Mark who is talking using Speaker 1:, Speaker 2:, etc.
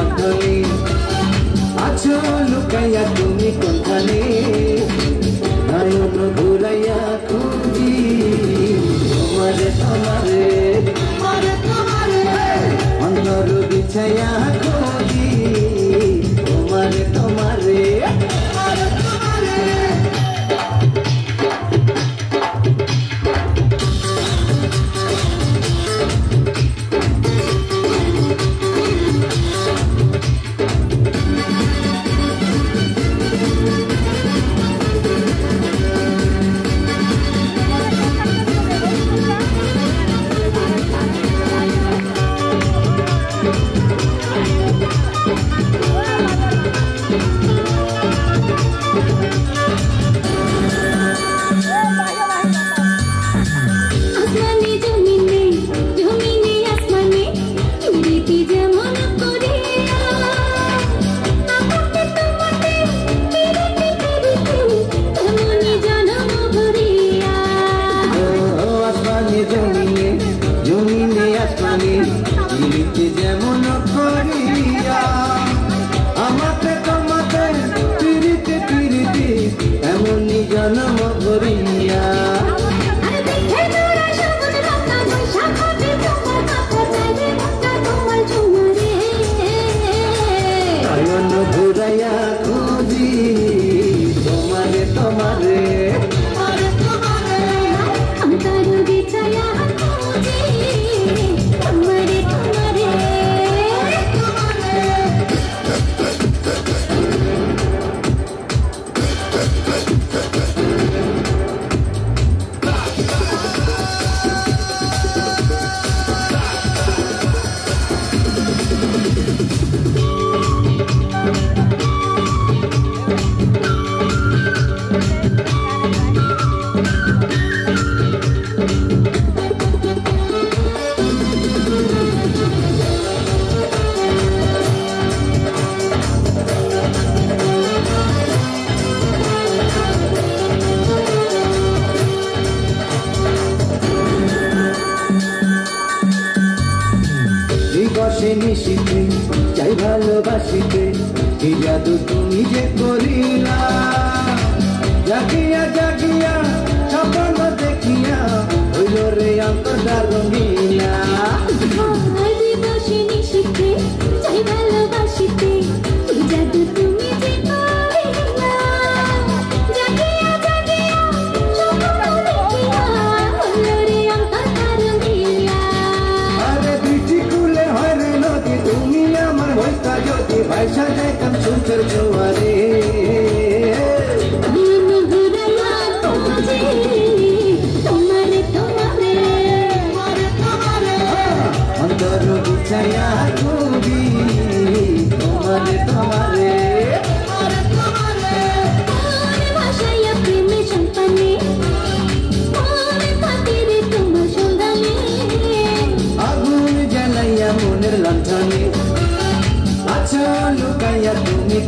Speaker 1: লণ্ঠনে আছো লুকাইয়া তুমি কোনখানে নয়ন ঘুরাইয়া খুঁজি তোমারে তোমারে অন্তর বিছাইয়া খুঁজি তোমারে তোমারে যেমন করিয়া আমাকে তোমাকে পিরিতে পিরিতে এমনই জন্ম করিয়া নয়ন ঘুরাইয়া খুঁজি তোমারে তোমারে বসে নিশিতে চাই ভালোবাসিতে কি জাদু তুমি যে করিলা জাগিয়া জাগিয়া স্বপ্ন দেখিয়া হইল রে অন্তরটা রঙিলা
Speaker 2: বসে নিশিতে চাই ভালোবাসিতে কি জাদু তুমি যে করিলা জাগিয়া জাগিয়া স্বপ্ন দেখিয়া হইল রে অন্তরটা রঙিলা
Speaker 1: আরে বিটি কুলে হয় রে নদী তুমি আমার হইতা যদি ভাইসা যাইতাম সুন্দর জোয়ারে অন্তর বিছাইয়া খুঁজি তোমারে তোমারে
Speaker 2: ভাষাইয়া প্রেমে সম্পানে খাতিরে তোমার সন্ধানে
Speaker 1: আগুন জ্বালাইয়া মনের লণ্ঠনে আছো লুকাইয়া তুমি